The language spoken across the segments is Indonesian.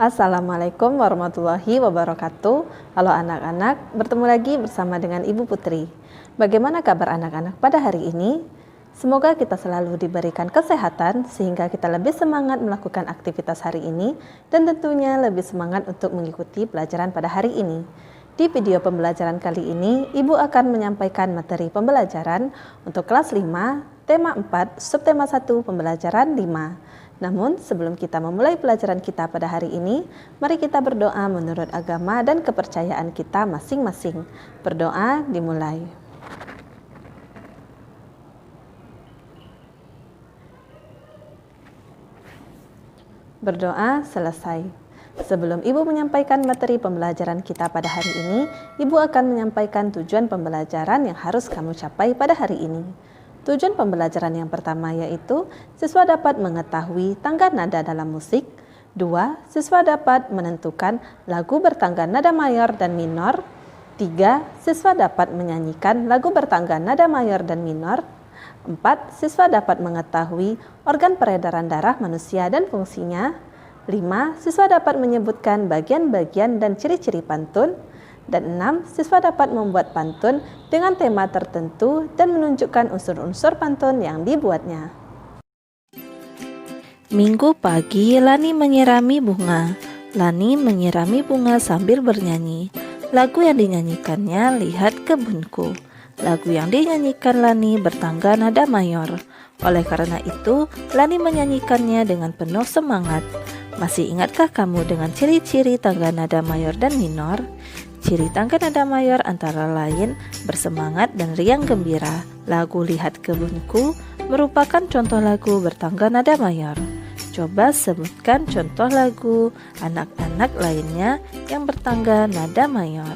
Assalamualaikum warahmatullahi wabarakatuh. Halo anak-anak, bertemu lagi bersama dengan Ibu Putri. Bagaimana kabar anak-anak pada hari ini? Semoga kita selalu diberikan kesehatan sehingga kita lebih semangat melakukan aktivitas hari ini dan tentunya lebih semangat untuk mengikuti pelajaran pada hari ini. Di video pembelajaran kali ini, Ibu akan menyampaikan materi pembelajaran untuk kelas 5, tema 4, subtema 1, pembelajaran 5. Namun, sebelum kita memulai pelajaran kita pada hari ini, mari kita berdoa menurut agama dan kepercayaan kita masing-masing. Berdoa dimulai. Berdoa selesai. Sebelum Ibu menyampaikan materi pembelajaran kita pada hari ini, Ibu akan menyampaikan tujuan pembelajaran yang harus kamu capai pada hari ini. Tujuan pembelajaran yang pertama yaitu siswa dapat mengetahui tangga nada dalam musik. 2. Siswa dapat menentukan lagu bertangga nada mayor dan minor. 3. Siswa dapat menyanyikan lagu bertangga nada mayor dan minor. 4. Siswa dapat mengetahui organ peredaran darah manusia dan fungsinya. 5. Siswa dapat menyebutkan bagian-bagian dan ciri-ciri pantun. Dan 6. Siswa dapat membuat pantun dengan tema tertentu dan menunjukkan unsur-unsur pantun yang dibuatnya. Minggu pagi, Lani menyirami bunga. Lani menyirami bunga sambil bernyanyi. Lagu yang dinyanyikannya, Lihat Kebunku. Lagu yang dinyanyikan Lani bertangga nada mayor. Oleh karena itu, Lani menyanyikannya dengan penuh semangat. Masih ingatkah kamu dengan ciri-ciri tangga nada mayor dan minor? Ciri tangga nada mayor antara lain bersemangat dan riang gembira. Lagu Lihat Kebunku merupakan contoh lagu bertangga nada mayor. Coba sebutkan contoh lagu anak-anak lainnya yang bertangga nada mayor.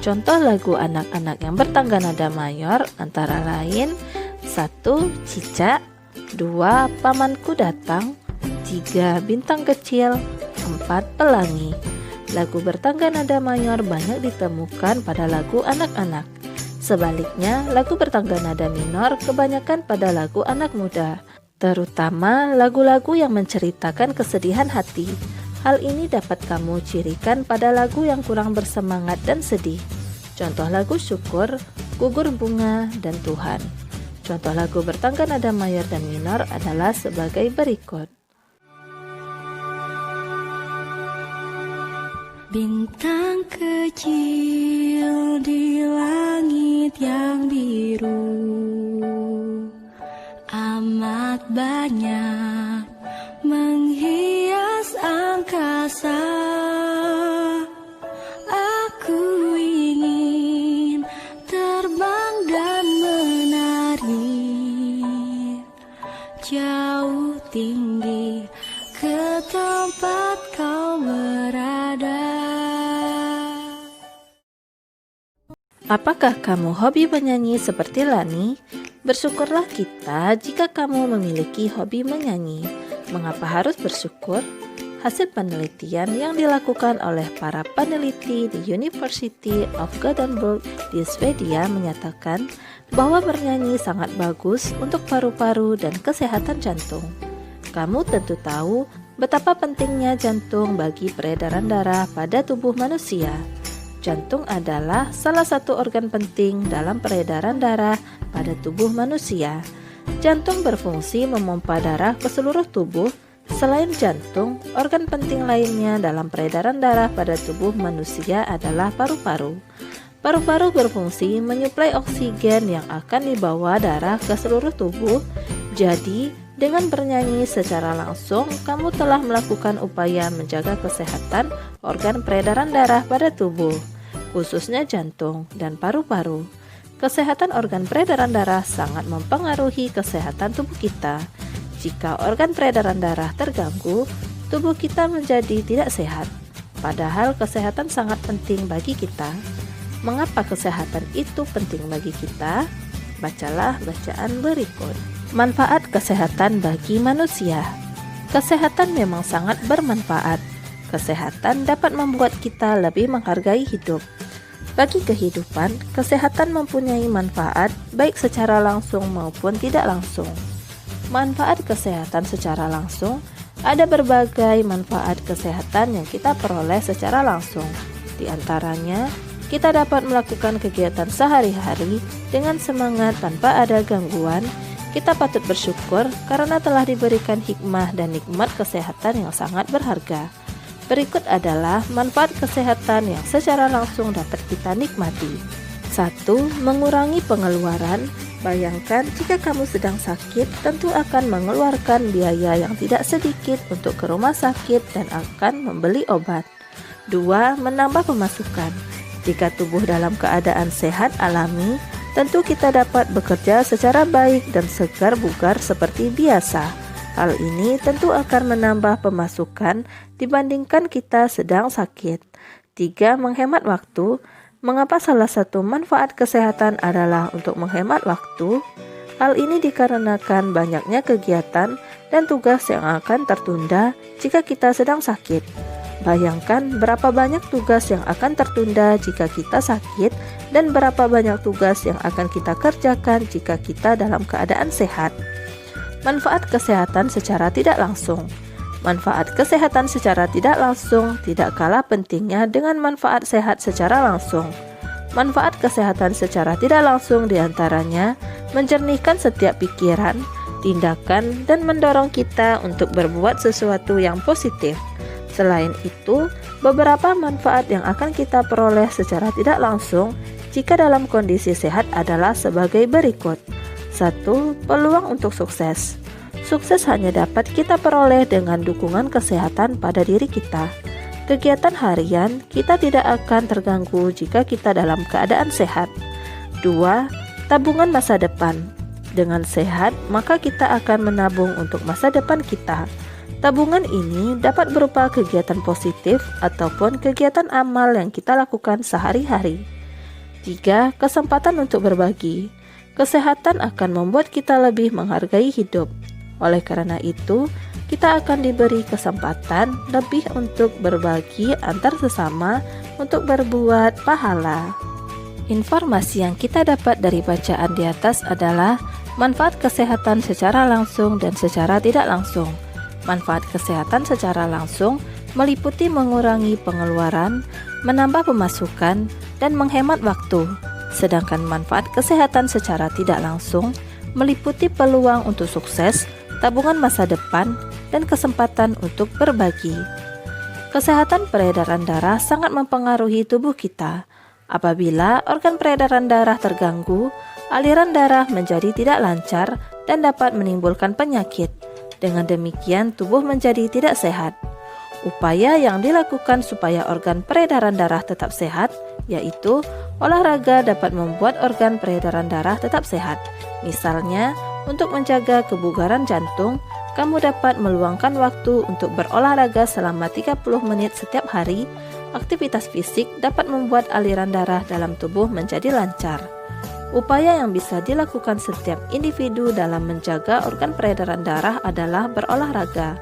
Contoh lagu anak-anak yang bertangga nada mayor antara lain 1. Cicak, 2. Pamanku Datang, 3. Bintang Kecil, 4. Pelangi. Lagu bertangga nada mayor banyak ditemukan pada lagu anak-anak. Sebaliknya, lagu bertangga nada minor kebanyakan pada lagu anak muda, terutama lagu-lagu yang menceritakan kesedihan hati. Hal ini dapat kamu cirikan pada lagu yang kurang bersemangat dan sedih. Contoh lagu Syukur, Gugur Bunga, dan Tuhan. Contoh lagu bertangga nada mayor dan minor adalah sebagai berikut. Bintang kecil di langit yang biru, amat banyak menghias angkasa. Aku ingin terbang dan menari jauh tinggi ke tempat kau berada. Apakah kamu hobi menyanyi seperti Lani? Bersyukurlah kita jika kamu memiliki hobi menyanyi. Mengapa harus bersyukur? Hasil penelitian yang dilakukan oleh para peneliti di University of Gothenburg di Swedia menyatakan bahwa bernyanyi sangat bagus untuk paru-paru dan kesehatan jantung. Kamu tentu tahu betapa pentingnya jantung bagi peredaran darah pada tubuh manusia. Jantung adalah salah satu organ penting dalam peredaran darah pada tubuh manusia. Jantung berfungsi memompa darah ke seluruh tubuh. Selain jantung, organ penting lainnya dalam peredaran darah pada tubuh manusia adalah paru-paru. Paru-paru berfungsi menyuplai oksigen yang akan dibawa darah ke seluruh tubuh. Jadi, dengan bernyanyi secara langsung, kamu telah melakukan upaya menjaga kesehatan organ peredaran darah pada tubuh, khususnya jantung dan paru-paru. Kesehatan organ peredaran darah sangat mempengaruhi kesehatan tubuh kita. Jika organ peredaran darah terganggu, tubuh kita menjadi tidak sehat. Padahal kesehatan sangat penting bagi kita. Mengapa kesehatan itu penting bagi kita? Bacalah bacaan berikut. Manfaat kesehatan bagi manusia. Kesehatan memang sangat bermanfaat. Kesehatan dapat membuat kita lebih menghargai hidup. Bagi kehidupan, kesehatan mempunyai manfaat baik secara langsung maupun tidak langsung. Manfaat kesehatan secara langsung Ada berbagai manfaat kesehatan yang kita peroleh secara langsung. Di antaranya, kita dapat melakukan kegiatan sehari-hari dengan semangat tanpa ada gangguan. Kita patut bersyukur karena telah diberikan hikmah dan nikmat kesehatan yang sangat berharga. Berikut adalah manfaat kesehatan yang secara langsung dapat kita nikmati. 1. Mengurangi pengeluaran. Bayangkan jika kamu sedang sakit, tentu akan mengeluarkan biaya yang tidak sedikit untuk ke rumah sakit dan akan membeli obat. 2. Menambah pemasukan. Jika tubuh dalam keadaan sehat alami, tentu kita dapat bekerja secara baik dan segar bugar seperti biasa. Hal ini tentu akan menambah pemasukan dibandingkan kita sedang sakit. 3. Menghemat waktu. Mengapa salah satu manfaat kesehatan adalah untuk menghemat waktu? Hal ini dikarenakan banyaknya kegiatan dan tugas yang akan tertunda jika kita sedang sakit. Bayangkan berapa banyak tugas yang akan tertunda jika kita sakit dan berapa banyak tugas yang akan kita kerjakan jika kita dalam keadaan sehat. Manfaat kesehatan secara tidak langsung. Manfaat kesehatan secara tidak langsung tidak kalah pentingnya dengan manfaat sehat secara langsung. Manfaat kesehatan secara tidak langsung diantaranya menjernihkan setiap pikiran, tindakan, dan mendorong kita untuk berbuat sesuatu yang positif. Selain itu, beberapa manfaat yang akan kita peroleh secara tidak langsung jika dalam kondisi sehat adalah sebagai berikut. 1. Peluang untuk sukses. Sukses hanya dapat kita peroleh dengan dukungan kesehatan pada diri kita. Kegiatan harian kita tidak akan terganggu jika kita dalam keadaan sehat. 2. Tabungan masa depan. Dengan sehat, maka kita akan menabung untuk masa depan kita. Tabungan ini dapat berupa kegiatan positif ataupun kegiatan amal yang kita lakukan sehari-hari. 3. Kesempatan untuk berbagi. Kesehatan akan membuat kita lebih menghargai hidup. Oleh karena itu, kita akan diberi kesempatan lebih untuk berbagi antar sesama untuk berbuat pahala. Informasi yang kita dapat dari bacaan di atas adalah manfaat kesehatan secara langsung dan secara tidak langsung. Manfaat kesehatan secara langsung meliputi mengurangi pengeluaran, menambah pemasukan, dan menghemat waktu. Sedangkan manfaat kesehatan secara tidak langsung meliputi peluang untuk sukses, tabungan masa depan, dan kesempatan untuk berbagi. Kesehatan peredaran darah sangat mempengaruhi tubuh kita. Apabila organ peredaran darah terganggu, aliran darah menjadi tidak lancar dan dapat menimbulkan penyakit. Dengan demikian, tubuh menjadi tidak sehat. Upaya yang dilakukan supaya organ peredaran darah tetap sehat, yaitu olahraga dapat membuat organ peredaran darah tetap sehat. Misalnya, untuk menjaga kebugaran jantung, kamu dapat meluangkan waktu untuk berolahraga selama 30 menit setiap hari. Aktivitas fisik dapat membuat aliran darah dalam tubuh menjadi lancar. Upaya yang bisa dilakukan setiap individu dalam menjaga organ peredaran darah adalah berolahraga.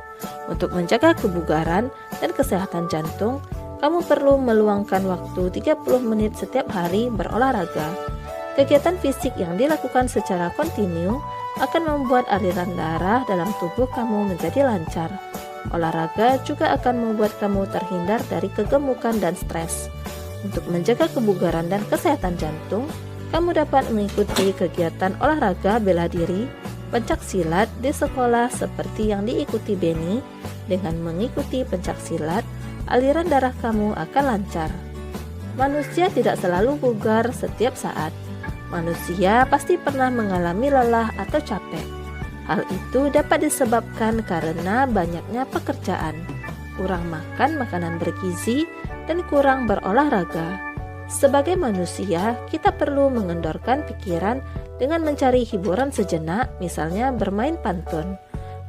Untuk menjaga kebugaran dan kesehatan jantung, kamu perlu meluangkan waktu 30 menit setiap hari berolahraga. Kegiatan fisik yang dilakukan secara kontinu akan membuat aliran darah dalam tubuh kamu menjadi lancar. Olahraga juga akan membuat kamu terhindar dari kegemukan dan stres. Untuk menjaga kebugaran dan kesehatan jantung, kamu dapat mengikuti kegiatan olahraga bela diri, pencak silat di sekolah seperti yang diikuti Benny. Dengan mengikuti pencak silat, aliran darah kamu akan lancar. Manusia tidak selalu bugar setiap saat. Manusia pasti pernah mengalami lelah atau capek. Hal itu dapat disebabkan karena banyaknya pekerjaan, kurang makan makanan bergizi, dan kurang berolahraga. Sebagai manusia, kita perlu mengendorkan pikiran dengan mencari hiburan sejenak, misalnya bermain pantun.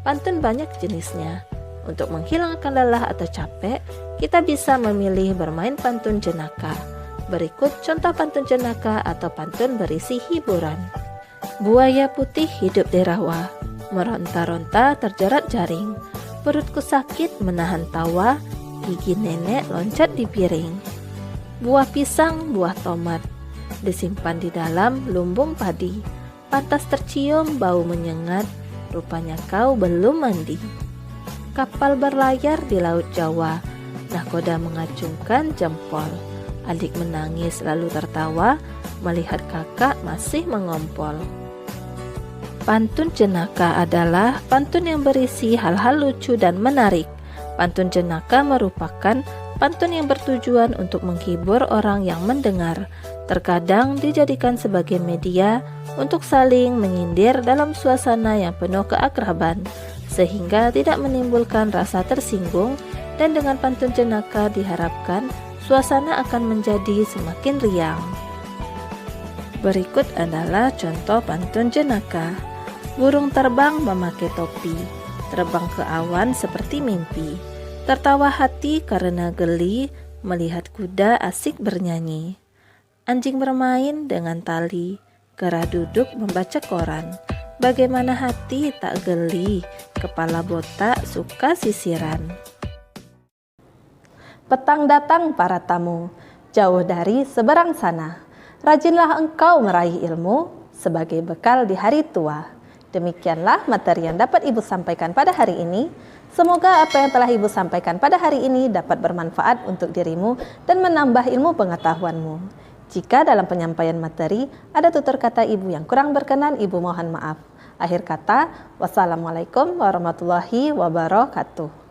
Pantun banyak jenisnya. Untuk menghilangkan lelah atau capek, kita bisa memilih bermain pantun jenaka. Berikut contoh pantun jenaka atau pantun berisi hiburan. Buaya putih hidup di rawa, meronta-ronta terjerat jaring. Perutku sakit menahan tawa, gigi nenek loncat di piring. Buah pisang, buah tomat, disimpan di dalam lumbung padi. Pantas tercium bau menyengat, rupanya kau belum mandi. Kapal berlayar di Laut Jawa. Nahkoda mengacungkan jempol. Adik menangis lalu tertawa melihat kakak masih mengompol. Pantun jenaka adalah pantun yang berisi hal-hal lucu dan menarik. Pantun jenaka merupakan pantun yang bertujuan untuk menghibur orang yang mendengar. Terkadang dijadikan sebagai media untuk saling menyindir dalam suasana yang penuh keakraban, sehingga tidak menimbulkan rasa tersinggung, dan dengan pantun jenaka diharapkan suasana akan menjadi semakin riang. Berikut adalah contoh pantun jenaka. Burung terbang memakai topi, terbang ke awan seperti mimpi. Tertawa hati karena geli melihat kuda asik bernyanyi. Anjing bermain dengan tali, kera duduk membaca koran. Bagaimana hati tak geli, kepala botak suka sisiran. Petang datang para tamu, jauh dari seberang sana. Rajinlah engkau meraih ilmu sebagai bekal di hari tua. Demikianlah materi yang dapat Ibu sampaikan pada hari ini. Semoga apa yang telah Ibu sampaikan pada hari ini dapat bermanfaat untuk dirimu dan menambah ilmu pengetahuanmu. Jika dalam penyampaian materi ada tutur kata Ibu yang kurang berkenan, Ibu mohon maaf. Akhir kata, wassalamualaikum warahmatullahi wabarakatuh.